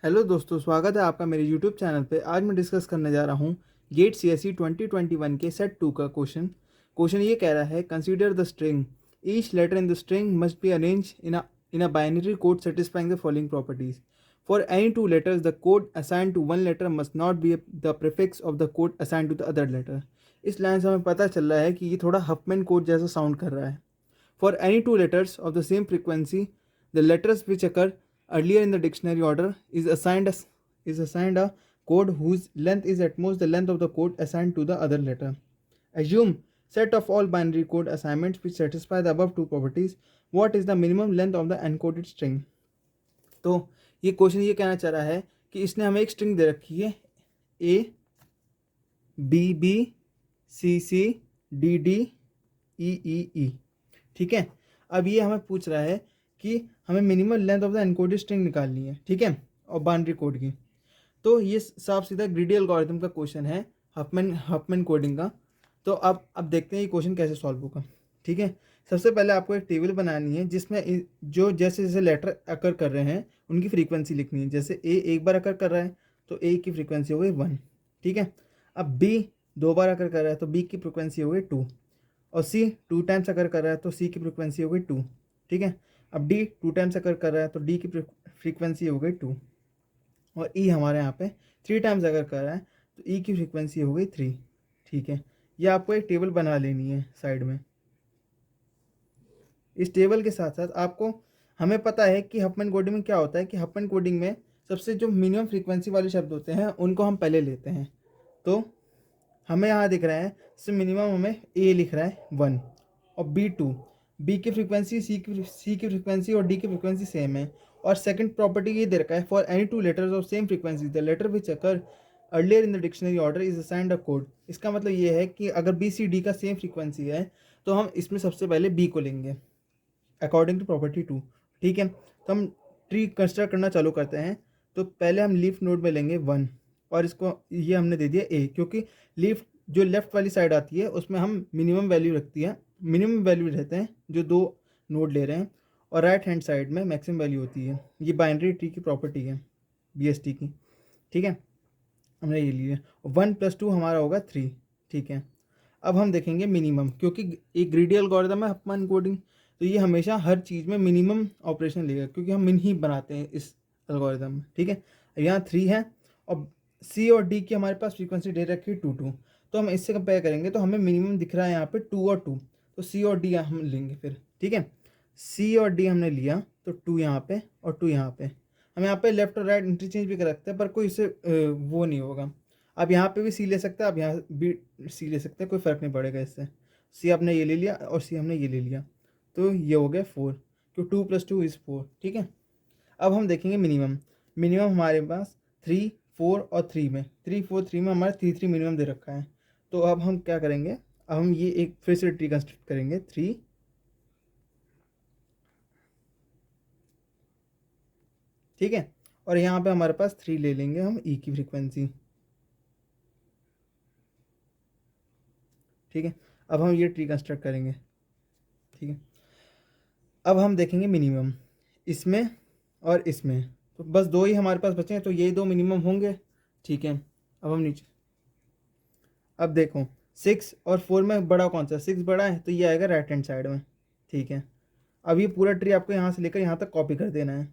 Hello दोस्तों, स्वागत है आपका मेरे यूट्यूब चैनल पे। आज मैं डिस्कस करने जा रहा हूँ गेट सीएसई 2021 के सेट 2 का क्वेश्चन ये कह रहा है, consider the string, each letter in the string must be arrange in a binary code satisfying the following properties. For any two letters the code assign to one letter must not be the prefix of the code assign to the other letter. इस line से हमें पता चल रहा है कि ये थोड़ा हफमैन कोड जैसा साउंड कर रहा है। For any two letters of the same frequency, the letters which occur earlier in the dictionary order is assigned a code whose length is at most the length of the code assigned to the other letter. Assume set of all binary code assignments which satisfy the above two properties. What is the minimum length of the encoded string? तो ये question ये कहना चाह रहा है कि इसने हमें एक स्ट्रिंग दे रखी है A B B C C D D E E E। ठीक है, अब ये हमें पूछ रहा है कि हमें minimum length of the encoded string निकालनी है। ठीक है, और बाइनरी कोड की। तो ये साफ सीधा ग्रीडी एल्गोरिथम का क्वेश्चन है, हफमैन कोडिंग का। तो अब देखते हैं ये क्वेश्चन कैसे सॉल्व होगा। ठीक है, सबसे पहले आपको एक टेबल बनानी है जिसमें जो जैसे जैसे लेटर अकर कर रहे हैं उनकी फ्रीक्वेंसी लिखनी है। जैसे ए एक बार अकर कर रहा है तो ए की फ्रीक्वेंसी हो गई 1। ठीक है, अब बी 2 बार अकर कर रहा है तो बी की फ्रीक्वेंसी हो गई 2, और सी 2 टाइम्स अकर कर रहा है तो सी की फ्रीक्वेंसी हो गई 2। ठीक है, अब डी 2 टाइम्स अगर कर रहा है तो डी की फ्रीक्वेंसी हो गई 2, और ई हमारे यहाँ पे 3 टाइम्स अगर कर रहा है तो ई की फ्रीक्वेंसी हो गई 3। ठीक है, ये आपको एक टेबल बना लेनी है साइड में। इस टेबल के साथ साथ आपको हमें पता है कि हफमैन कोडिंग में क्या होता है कि हफमैन कोडिंग में सबसे जो मिनिमम फ्रीक्वेंसी वाले शब्द होते हैं उनको हम पहले लेते हैं। तो हमें यहाँ दिख रहा है इससे मिनिमम हमें ए लिख रहा है 1 और बी 2। बी की फ्रीक्वेंसी सी की फ्रीक्वेंसी और डी की फ्रीक्वेंसी सेम है। और सेकंड प्रॉपर्टी ये दे रखा है, for any two letters of same frequency the letter which occur earlier in the dictionary order is assigned a code. इसका मतलब ये है कि अगर बी सी डी का सेम फ्रीक्वेंसी है तो हम इसमें सबसे पहले बी को लेंगे अकॉर्डिंग टू प्रॉपर्टी 2। ठीक है, तो हम ट्री कंस्ट्रक्ट करना चालू करते हैं। तो पहले हम लीफ नोड में लेंगे 1, और इसको ये हमने दे दिया ए, क्योंकि लीफ जो लेफ्ट वाली साइड आती है उसमें हम मिनिमम वैल्यू रखती है, मिनिमम वैल्यू रहते हैं जो 2 नोड ले रहे हैं, और राइट हैंड साइड में मैक्सिमम वैल्यू होती है। ये बाइनरी ट्री की प्रॉपर्टी है BST की। ठीक है, हमने ये लिया। 1 + 2 हमारा होगा 3। ठीक है, अब हम देखेंगे मिनिमम, क्योंकि एक ग्रीडी एल्गोरिथम है हफमैन कोडिंग, तो ये हमेशा हर चीज़ में मिनिमम ऑपरेशन लेगा, क्योंकि हम मिन ही बनाते हैं इस एल्गोरिथम में। ठीक है, यहाँ 3 है और सी और डी की हमारे पास फ्रीक्वेंसी दे रखी है 2 2। तो हम इससे कंपेयर करेंगे तो हमें मिनिमम दिख रहा है यहाँ पे 2 और 2, तो सी और डी हम लेंगे फिर। ठीक है, सी और डी हमने लिया तो 2 यहाँ पे और 2 यहाँ पे। हम यहाँ पे लेफ्ट और राइट इंटरचेंज भी कर सकते हैं, पर कोई इससे वो नहीं होगा। अब यहाँ पे भी सी ले सकते हैं, अब यहाँ भी सी ले सकते हैं, कोई फ़र्क नहीं पड़ेगा इससे। सी आपने ये ले लिया और सी हमने ये ले लिया, तो ये हो गया 4, तो 2 + 2 = 4। ठीक है, अब हम देखेंगे मिनिमम। मिनिमम हमारे पास 3 4 और 3 में 3 4 3 में हमारा 3 3 मिनिमम दे रखा है। तो अब हम क्या करेंगे, अब हम ये एक फिर से ट्री कंस्ट्रक्ट करेंगे 3। ठीक है, और यहाँ पे हमारे पास 3 ले लेंगे हम ई की फ्रीक्वेंसी। ठीक है, अब हम ये ट्री कंस्ट्रक्ट करेंगे। ठीक है, अब हम देखेंगे मिनिमम इसमें और इसमें, तो बस 2 ही हमारे पास बचे हैं, तो ये 2 मिनिमम होंगे। ठीक है, अब हम नीचे, अब देखो 6 और 4 में बड़ा कौन सा, 6 बड़ा है तो ये आएगा राइट हैंड साइड में। ठीक है, अब ये पूरा ट्री आपको यहाँ से लेकर यहाँ तक कॉपी कर देना है।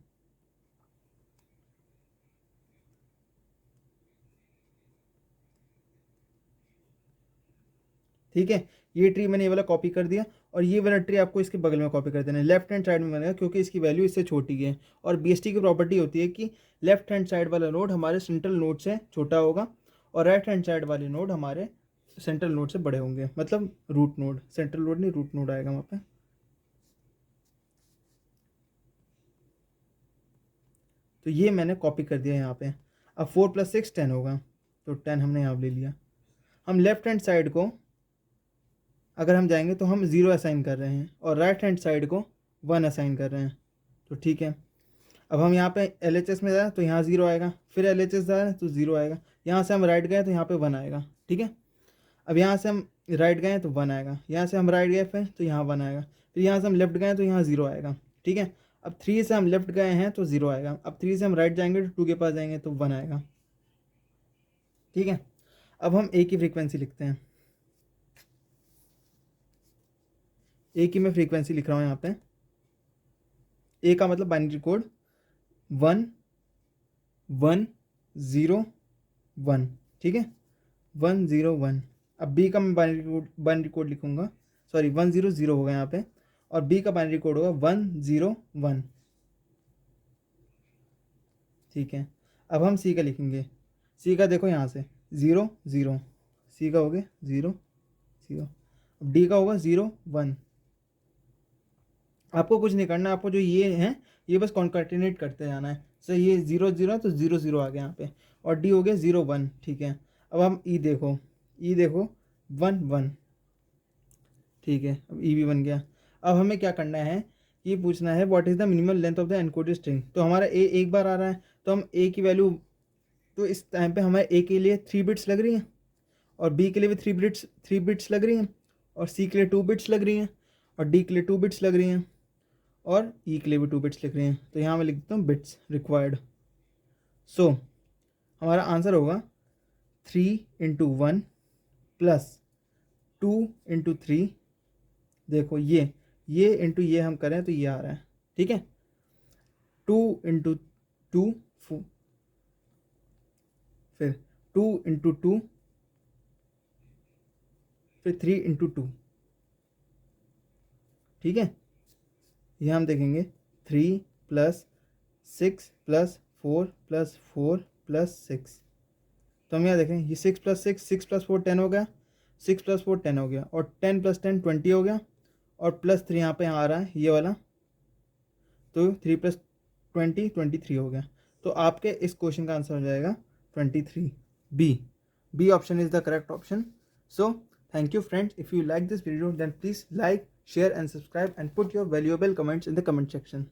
ठीक है, ये ट्री मैंने ये वाला कॉपी कर दिया, और ये वाला ट्री आपको इसके बगल में कॉपी कर देना है, लेफ्ट हैंड साइड में बनेगा, क्योंकि इसकी वैल्यू इससे छोटी है। और BST की प्रॉपर्टी होती है कि लेफ्ट हैंड साइड वाला नोड हमारे सेंट्रल नोड से छोटा होगा, और राइट हैंड साइड वाले नोड हमारे सेंट्रल नोड से बड़े होंगे, मतलब रूट नोड, सेंट्रल नोड नहीं रूट नोड आएगा वहाँ पे। तो ये मैंने कॉपी कर दिया यहाँ पे। अब 4 + 6 10 होगा, तो 10 हमने यहाँ ले लिया। हम लेफ्ट हैंड साइड को अगर हम जाएंगे तो हम 0 असाइन कर रहे हैं, और राइट हैंड साइड को 1 असाइन कर रहे हैं। तो ठीक है, अब हम यहाँ पे LHS में जाए तो यहाँ 0 आएगा, फिर LHS जाए तो 0 आएगा। यहाँ से हम राइट गए तो यहाँ पे 1 आएगा। ठीक है, अब यहाँ से हम राइट गए तो 1 आएगा, यहाँ से हम राइट गए फिर तो यहाँ 1 आएगा, फिर यहाँ से हम लेफ्ट गए तो यहाँ 0 आएगा। ठीक है, अब 3 से हम लेफ्ट गए हैं तो 0 आएगा, अब 3 से हम राइट जाएंगे तो 2 के पास जाएंगे तो 1 आएगा। ठीक है, अब हम ए की फ्रीक्वेंसी लिखते हैं। ए की मैं फ्रीक्वेंसी लिख रहा हूँ यहाँ पे। ए का मतलब बाइनरी कोड 1 1 0 1। ठीक है, 1 0 1। अब बी का मैं बाइनरी कोड लिखूंगा, सॉरी 1 0 0 होगा यहाँ पे, और बी का बाइनरी कोड होगा 1 0 1। ठीक है, अब हम सी का लिखेंगे। सी का देखो यहाँ से 0 0, सी का हो गया 0 0। अब डी का होगा 0 1। आपको कुछ नहीं करना, आपको जो ये है ये बस कॉन्कैटिनेट करते जाना है। सो ये 0 0 तो 0 0 आ गया यहाँ पे, और डी हो गया 0 1। ठीक है, अब हम ई देखो 1 1। ठीक है, अब ई भी बन गया। अब हमें क्या करना है, ये पूछना है what is the minimum length of the encoded string. तो हमारा ए एक बार आ रहा है, तो हम ए की वैल्यू, तो इस टाइम पे हमारे ए के लिए 3 बिट्स लग रही हैं, और बी के लिए भी 3 बिट्स लग रही हैं, और सी के लिए 2 बिट्स लग रही हैं, और डी के लिए 2 बिट्स लग रही हैं, और ई के लिए भी 2 बिट्स लिख रहे हैं। तो यहाँ मैं लिख देता हूँ बिट्स रिक्वायर्ड। सो हमारा आंसर होगा 3 × 1 + 2 × 3। देखो ये इंटू ये हम करें तो ये आ रहा है। ठीक है, 2 × 2 फिर 2 × 2 फिर 3 × 2। ठीक है, ये हम देखेंगे 3 + 6 + 4 + 4 + 6। तो हम यहाँ देखें, ये 6 + 6 6 + 4 10 हो गया, 6 + 4 10 हो गया, और 10 + 10 20 हो गया, और +3 यहाँ पे आ रहा है ये वाला, तो 3 + 20 23 हो गया। तो आपके इस क्वेश्चन का आंसर हो जाएगा 23। B option is the correct option. So thank you friends, if you like this video then please like, share and subscribe and put your valuable comments in the comment section.